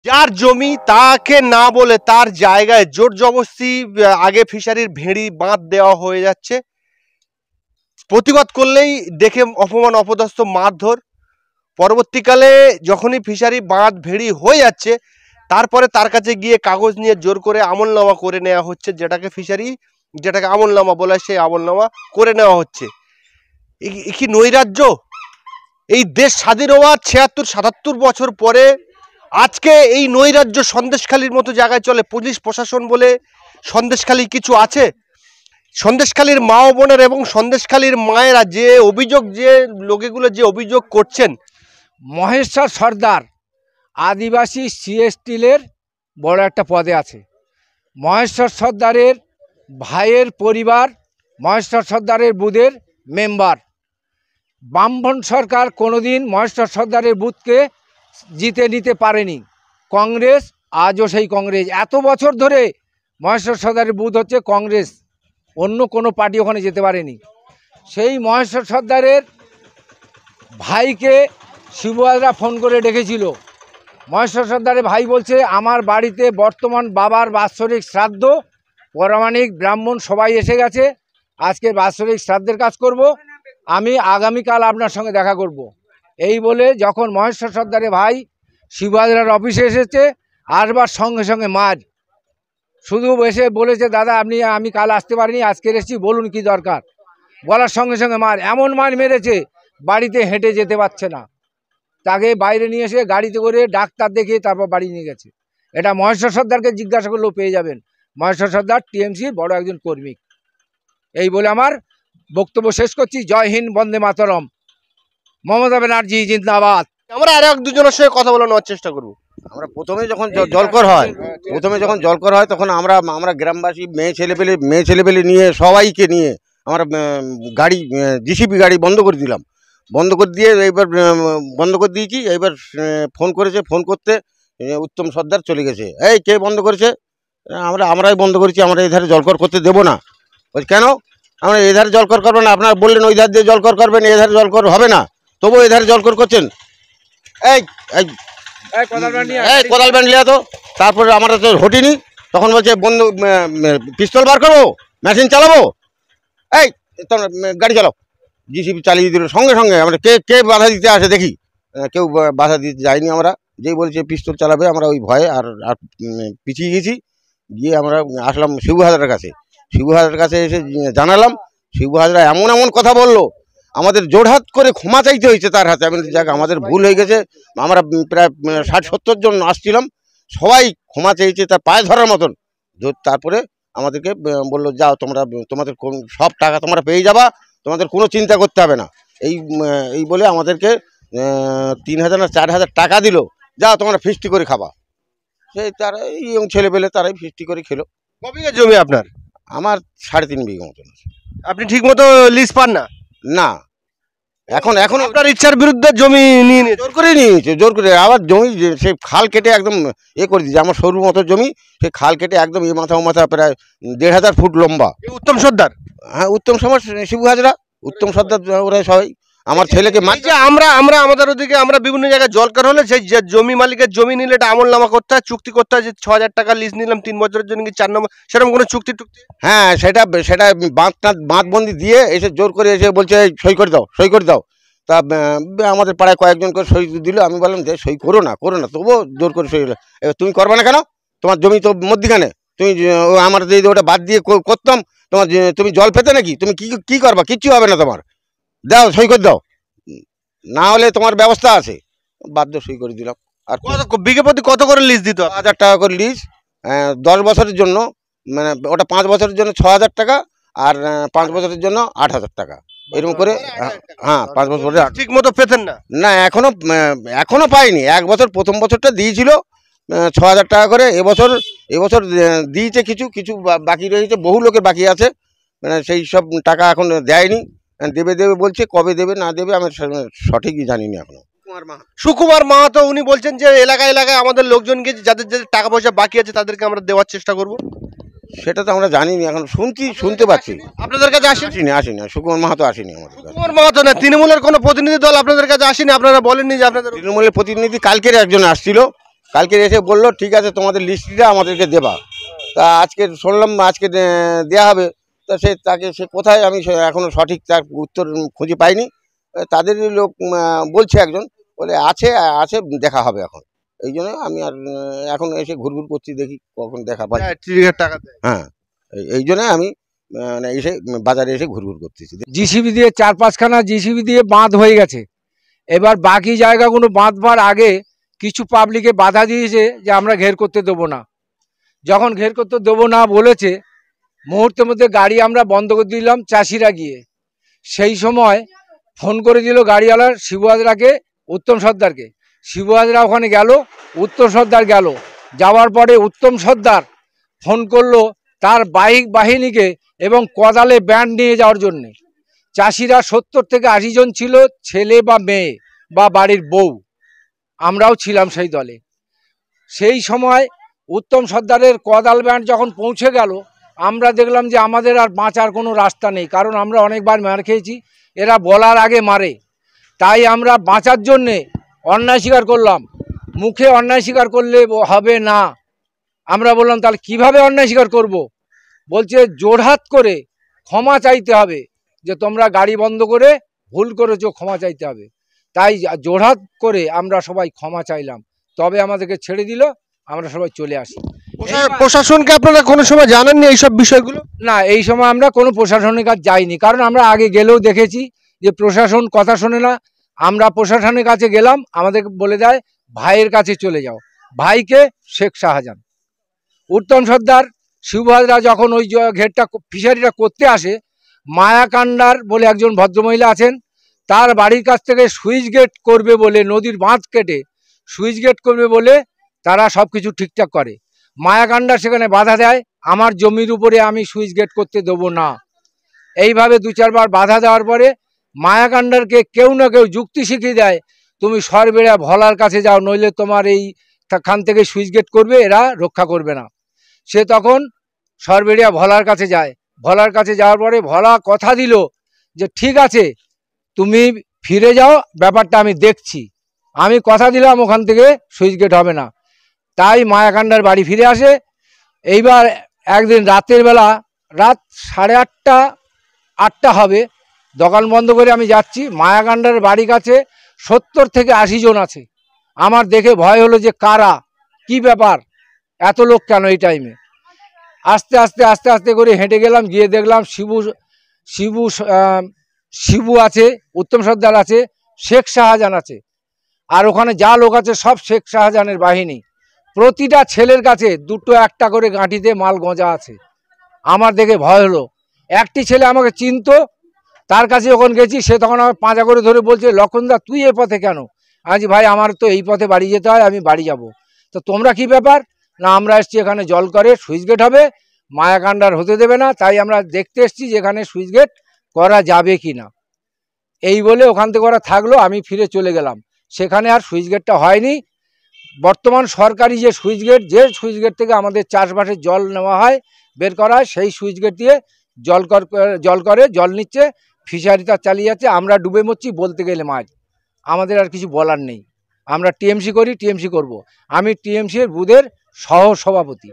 যার জমি তাকে না বলে তার জায়গায় জোর জবরদস্তি আগে ফিশারির ভেড়ি বাঁধ দেওয়া হয়ে যাচ্ছে। প্রতিবাদ করলেই দেখে অপমান অপদস্থ মারধর। পরবর্তীকালে যখনই ফিশারি বাঁধ ভেড়ি হয়ে যাচ্ছে তারপরে তার কাছে গিয়ে কাগজ নিয়ে জোর করে আমলনামা করে নেওয়া হচ্ছে, যেটাকে আমলনামা বলে সেই আমলনামা করে নেওয়া হচ্ছে। কি নৈরাজ্য! এই দেশ স্বাধীন হওয়ার ৭৬-৭৭ বছর পরে আজকে এই নৈরাজ্য সন্দেশখালীর মতো জায়গায় চলে। পুলিশ প্রশাসন বলে সন্দেশখালী কিছু আছে? সন্দেশখালীর মা ও বোনের এবং সন্দেশখালীর মায়েরা যে লোকেগুলো যে অভিযোগ করছেন, মহেশ্বর সর্দার আদিবাসী সিএসটিলের বড় একটা পদে আছে। মহেশ্বর সর্দারের ভাইয়ের পরিবার মহেশ্বর সর্দারের বুথের মেম্বার। বামফ্রন্ট সরকার কোনোদিন মহেশ্বর সর্দারের বুথকে জিতে নিতে পারেনি। কংগ্রেস আজও সেই কংগ্রেস। এত বছর ধরে মহেশ্বর সর্দারের বুথ হচ্ছে কংগ্রেস, অন্য কোনো পার্টি ওখানে যেতে পারেনি। সেই মহেশ্বর সর্দারের ভাইকে শিবুহাজরা ফোন করে ডেকেছিল। মহেশ্বর সর্দারের ভাই বলছে, আমার বাড়িতে বর্তমান বাবার বাৎসরিক শ্রাদ্ধ, পৌরাণিক ব্রাহ্মণ সবাই এসে গেছে, আজকে বাৎসরিক শ্রাদ্ধের কাজ করব, আমি আগামীকাল আপনার সঙ্গে দেখা করব। এই বলে যখন মহেশ্বর সর্দারের ভাই শিবুহাজরার অফিসে এসেছে, আসবার সঙ্গে সঙ্গে মার শুধু এসে বলেছে, দাদা আমি কাল আসতে পারিনি, আজকে এসেছি, বলুন কি দরকার। বলার সঙ্গে সঙ্গে মার, এমন মার মেরেছে বাড়িতে হেঁটে যেতে পারছে না। তাকে বাইরে নিয়ে এসে গাড়িতে করে ডাক্তার দেখিয়ে তারপর বাড়ি নিয়ে গেছে। এটা মহেশ্বর সর্দারকে জিজ্ঞাসা করলেও পেয়ে যাবেন। মহেশ্বর সর্দার টিএমসির বড় একজন কর্মী। এই বলে আমার বক্তব্য শেষ করছি। জয় হিন্দ, বন্দে মাতরম, মমতা ব্যানার্জি জিন্দাবাদ। আমরা আর এক দুজনের সঙ্গে কথা বলে নেওয়ার চেষ্টা করবো। আমরা প্রথমে যখন জলকর হয় তখন আমরা গ্রামবাসী মেয়ে ছেলেপেলে নিয়ে সবাইকে নিয়ে আমরা গাড়ি জিসিপি গাড়ি বন্ধ করে দিলাম। বন্ধ করে দিয়েছি। এইবার ফোন করতে উত্তম সর্দার চলে গেছে। এই কে বন্ধ করেছে? আমরাই বন্ধ করেছি, আমরা এই ধারে জলকর করতে দেবো না। বলছি কেন? আমরা এই ধারে জলকর করবো না, আপনারা বললেন ওই ধার দিয়ে জলকর করবেন, এই ধারে জলকর হবে না, তবুও এই ধারে জলকর করছেন। এই কোদাল ব্যান্ড লিয়া তো। তারপরে আমরা তো হটিনি, তখন বলছে বন্ধু পিস্তল বার করবো, মেশিন চালাবো, এই তোমরা গাড়ি চালাও। জিসিপি চালিয়ে দিল সঙ্গে সঙ্গে। আমরা কে বাধা দিতে আসে দেখি, কেউ বাধা দিতে যায়নি। আমরা যেই বলছে পিস্তল চালাবে, আমরা ওই ভয়ে আর পিছিয়ে গেছি। গিয়ে আমরা আসলাম শিবুহাজরার কাছে। শিবুহাজরার কাছে এসে জানালাম। শিবুহাজরা এমন কথা বললো, আমাদের জোড়হাত করে ক্ষমা চাইতে হয়েছে তার হাতে। আমি যাক, আমাদের ভুল হয়ে গেছে। আমরা প্রায় 60-70 জন আসছিলাম, সবাই ক্ষমা চেয়েছে তার পায়ে ধরার মতন। তারপরে আমাদেরকে বললো, যাও তোমাদের সব টাকা তোমরা পেয়ে যাবা, তোমাদের কোনো চিন্তা করতে হবে না। এই বলে আমাদেরকে 3000 না 4000 টাকা দিল, যাও তোমরা ফিস্টি করে খাবা। সেই তারা এই ছেলেপেলে তারাই ফিস্টি করে খেলো। কত বিঘা জমি আপনার? আমার 3.5 বিঘা মতন আছে। আপনি ঠিক মতো লিজ পান না? না, এখন আপনার ইচ্ছার বিরুদ্ধে জমি নিয়ে নিয়েছে জোর করে। আবার জমি সে খাল কেটে একদম করে দিয়েছে। আমার সরু মতো জমি, সে খাল কেটে একদম এ মাথা ও মাথা প্রায় 1500 ফুট লম্বা। উত্তম সর্দার? হ্যাঁ, উত্তম সমাজ শিবুহাজরা, উত্তম সর্দার ওরা সবাই আমার ছেলেকে মারছে। আমরা আমাদের ওদিকে আমরা বিভিন্ন জায়গায় জলকর হলে সেই জমি মালিকের জমি নিলে এটা আমলনামা করতে হয়, চুক্তি করতে হয় যে 6000 টাকা লিজ নিলাম 3 বছরের জন্য, কি 4 নম্বর সেরকম কোনো চুক্তি? হ্যাঁ, সেটা বাঁধবন্দি দিয়ে এসে জোর করে এসে বলছে সই করে দাও। তা আমাদের পাড়ায় কয়েকজন করে সই দিল। আমি বললাম যে সই করো না, তবুও জোর করে সই হলো। এবার তুমি করবে না কেন? তোমার জমি তো মধ্যিখানে, তুমি আমার যদি ওটা বাদ দিয়ে করতাম, তুমি জল পেতে নাকি? তুমি কি করবা? কিচ্ছু হবে না তোমার, দাও সই করে দাও, না হলে তোমার ব্যবস্থা আছে। বাধ্য সই করে দিলাম। আর বিঘে প্রতি কত করে লিজ দিত? 1000 টাকা করে লিজ, 10 বছরের জন্য। মানে ওটা 5 বছরের জন্য 6000 টাকা, আর 5 বছরের জন্য 8000 টাকা, এরকম করে। হ্যাঁ, 5 বছরে ঠিক মতো পেতেন না? না, এখনো পাইনি। 1 বছর, প্রথম বছরটা দিয়েছিল 6000 টাকা করে। এবছর দিয়েছে, কিছু বাকি রয়েছে, বহু লোকের বাকি আছে। মানে সেই সব টাকা এখন দেয়নি। দেবে বলছে, কবে দেবে না দেবে আমি সঠিকই জানি না এখনো। সুকুমার মাহাতো উনি বলছেন যে এলাকায় আমাদের লোকজনকে যাদের টাকা পয়সা বাকি আছে তাদেরকে আমরা দেওয়ার চেষ্টা করব। সেটা তো আমরা জানিনি, এখন শুনতে পাচ্ছি। আপনাদের কাছে আসেনি। সুকুমার মাহাতো আসেনি আমাদের কাছে। সুকুমার মাহাতো না, তৃণমূলের কোনো প্রতিনিধি দল আপনাদের কাছে আসেনি? আপনারা বলেননি যে আপনাদের? তৃণমূলের প্রতিনিধি কালকের একজন আসছিল, কালকে এসে বললো ঠিক আছে তোমাদের লিস্টটা আমাদেরকে দেবা। তা আজকে শুনলাম আজকে দেওয়া হবে। তা সে কোথায় আমি এখনও সঠিক তার উত্তর খুঁজে পাইনি। তাদেরই লোক বলছে একজন, বলে আছে আছে দেখা হবে এখন। এই জন্য আমি আর এখন এসে ঘুরঘুর করছি, দেখি কখন দেখা পাই। হ্যাঁ, এই জন্য আমি এসে বাজারে এসে ঘুরঘুর করতেছি। জিসিবি দিয়ে 4-5খানা জিসিবি দিয়ে বাঁধ হয়ে গেছে। এবার বাকি জায়গাগুলো বাঁধবার আগে কিছু পাবলিকে বাধা দিয়েছে যে আমরা ঘের করতে দেবো না। যখন ঘের করতে দেবো না বলেছে, মুহূর্তের মধ্যে গাড়ি আমরা বন্ধ করে দিলাম চাষিরা গিয়ে। সেই সময় ফোন করে দিল গাড়িওয়ালার শিবু হাজরাকে, উত্তম সর্দারকে। শিবু হাজরা ওখানে গেল, উত্তম সর্দার গেল। যাওয়ার পরে উত্তম সর্দার ফোন করলো তার বাইক বাহিনীকে এবং কোদালে ব্যান্ড নিয়ে যাওয়ার জন্যে। চাষিরা 70 থেকে 80 জন ছিল, ছেলে বা মেয়ে বা বাড়ির বউ, আমরাও ছিলাম সেই দলে। সেই সময় উত্তম সর্দারের কোদাল ব্যান্ড যখন পৌঁছে গেল, আমরা দেখলাম যে আমাদের আর বাঁচার কোনো রাস্তা নেই, কারণ আমরা অনেকবার মার খেয়েছি, এরা বলার আগে মারে। তাই আমরা বাঁচার জন্যে অন্যায় স্বীকার করলাম। মুখে অন্যায় স্বীকার করলে হবে না। আমরা বললাম তাহলে কিভাবে অন্যায় স্বীকার করব? বলছে জোড়হাত করে ক্ষমা চাইতে হবে, যে তোমরা গাড়ি বন্ধ করে ভুল করেছো, ক্ষমা চাইতে হবে। তাই জোড়হাত করে আমরা সবাই ক্ষমা চাইলাম, তবে আমাদেরকে ছেড়ে দিল, আমরা সবাই চলে আসি। প্রশাসনকে আপনারা কোনো সময় জানাননি এইসব বিষয়গুলো? না, এই সময় আমরা কোনো প্রশাসনের কাছে যাইনি, কারণ আমরা আগে গেলেও দেখেছি যে প্রশাসন কথা শোনে না। আমরা প্রশাসনের কাছে গেলাম, আমাদেরকে বলে দেয় ভাইয়ের কাছে চলে যাও। ভাইকে শেখ শাহজাহান। উত্তম সর্দার শিবু হাজরা যখন ওই ঘেরটা ফিশারিটা করতে আসে, মায়াকান্ডার বলে একজন ভদ্রমহিলা আছেন, তার বাড়ির কাছ থেকে সুইচ গেট করবে বলে, নদীর বাঁধ কেটে সুইচ গেট করবে বলে তারা সব কিছু ঠিকঠাক করে। মায়াকান্ডার সেখানে বাধা দেয়, আমার জমির উপরে আমি সুইচ গেট করতে দেবো না। এইভাবে 2-4 বার বাধা দেওয়ার পরে মায়াকান্ডারকে কেউ না কেউ যুক্তি শিখিয়ে দেয়, তুমি সরবেড়া ভোলার কাছে যাও, নইলে তোমার এইখান থেকে সুইচ গেট করবে, এরা রক্ষা করবে না। সে তখন সরবেড়িয়া ভোলার কাছে যায়। ভোলার কাছে যাওয়ার পরে ভোলা কথা দিল যে ঠিক আছে তুমি ফিরে যাও, ব্যাপারটা আমি দেখছি। আমি কথা দিলাম ওখান থেকে সুইচ গেট হবে না। তাই মায়াকান্ডার বাড়ি ফিরে আসে। এইবার একদিন রাতের বেলা, রাত 8:30 হবে, দোকান বন্ধ করে আমি যাচ্ছি, মায়াকান্ডার বাড়ি কাছে 70 থেকে 80 জন আছে। আমার দেখে ভয় হলো যে কারা, কি ব্যাপার, এত লোক কেন এই টাইমে। আস্তে আস্তে আস্তে আস্তে করে হেঁটে গেলাম, গিয়ে দেখলাম শিবু আছে, উত্তম সর্দার আছে, শেখ শাহজাহান আছে, আর ওখানে যা লোক আছে সব শেখ শাহজাহানের বাহিনী। প্রতিটা ছেলের কাছে 2-1টা করে গাঁটিতে মাল গঁজা আছে। আমার দেখে ভয় হলো। একটি ছেলে আমাকে চিনতো, তার কাছে যখন গেছি সে তখন আমার পাঁজা করে ধরে বলছে, লক্ষণদা তুই এ পথে কেন? আজ ভাই আমার তো এই পথে বাড়ি যেতে হয়, আমি বাড়ি যাব। তো তোমরা কি ব্যাপার? না আমরা এসছি এখানে জল করে সুইচ গেট হবে, মায়াকান্ডার হতে দেবে না, তাই আমরা দেখতে এসছি যে এখানে সুইচ গেট করা যাবে কি না। এই বলে ওখান থেকে ওরা থাকলো, আমি ফিরে চলে গেলাম। সেখানে আর সুইচ গেটটা হয়নি। বর্তমান সরকারি যে সুইচ গেট থেকে আমাদের চাষবাসের জল নেওয়া হয়, বের করা হয়, সেই সুইচ গেট দিয়ে জল নিচ্ছে, ফিশারিটা চালিয়ে যাচ্ছে। আমরা ডুবে মরছি বলতে গেলে মাছ, আমাদের আর কিছু বলার নেই। আমরা টিএমসি করি, টিএমসি করব। আমি টিএমসি এর বুথের সহ সভাপতি।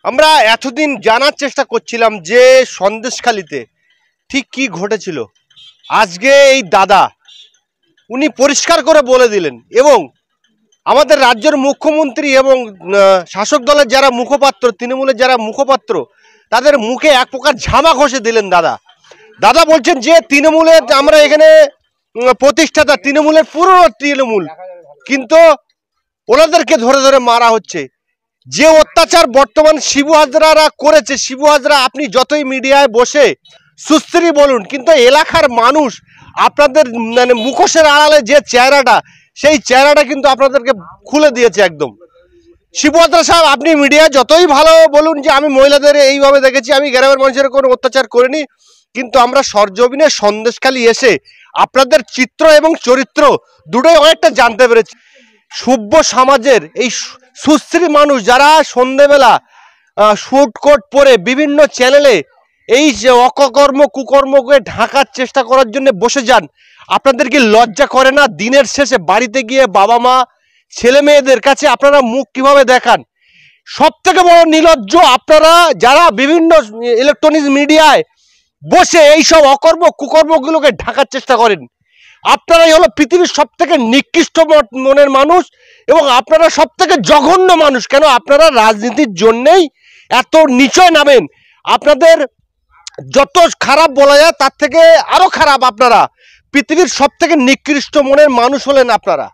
আমরা এতদিন জানার চেষ্টা করছিলাম যে সন্দেশখালীতে ঠিক কি ঘটেছিল। আজকে এই দাদা উনি পরিষ্কার করে বলে দিলেন, এবং আমাদের রাজ্যের মুখ্যমন্ত্রী এবং শাসক দলের যারা মুখপাত্র, তৃণমূলের যারা মুখপাত্র, তাদের মুখে এক প্রকার ঝামা ঘষে দিলেন। দাদা বলছেন যে তৃণমূলের আমরা এখানে প্রতিষ্ঠাতা, তৃণমূলের পুরো তৃণমূল, কিন্তু ওনাদেরকে ধরে ধরে মারা হচ্ছে। যে অত্যাচার বর্তমান শিবু হাজরারা করেছে, শিবু হাজরা আপনি যতই মিডিয়ায় বসে সুস্ত্রী বলুন, কিন্তু এলাকার মানুষ আপনাদের মানে মুখোশের আড়ালে যে চেহারাটা, সেই চেহারাটা কিন্তু আপনাদেরকে খুলে দিয়েছে একদম। শিবু হাজরা সাহেব, আপনি মিডিয়া যতই ভালো বলুন যে আমি মহিলাদের এইভাবে দেখেছি, আমি গ্রামের মানুষের কোনো অত্যাচার করিনি, কিন্তু আমরা সরজমিনে সন্দেশখালী এসে আপনাদের চিত্র এবং চরিত্র দুটোই অনেকটা জানতে পেরেছি। সভ্য সমাজের এই সুশ্রী মানুষ যারা সন্ধেবেলা শুট কোট পরে বিভিন্ন চ্যানেলে এই যে অকর্ম কুকর্মকে ঢাকার চেষ্টা করার জন্য বসে যান, আপনাদের কি লজ্জা করে না? দিনের শেষে বাড়িতে গিয়ে বাবা মা ছেলে মেয়েদের কাছে আপনারা মুখ কিভাবে দেখান। সব থেকে বড় নির্লজ্জ আপনারা, যারা বিভিন্ন ইলেকট্রনিক্স মিডিয়ায় বসে এইসব অকর্ম কুকর্মগুলোকে ঢাকার চেষ্টা করেন। আপনারাই হলো পৃথিবীর সব থেকে নিকৃষ্ট মনের মানুষ এবং আপনারা সব থেকে জঘন্য মানুষ। কেন আপনারা রাজনীতির জন্যেই এত নিচয় নামেন। আপনাদের যত খারাপ বলা যায় তার থেকে আরো খারাপ। আপনারা পৃথিবীর সব থেকে নিকৃষ্ট মনের মানুষ হলেন আপনারা।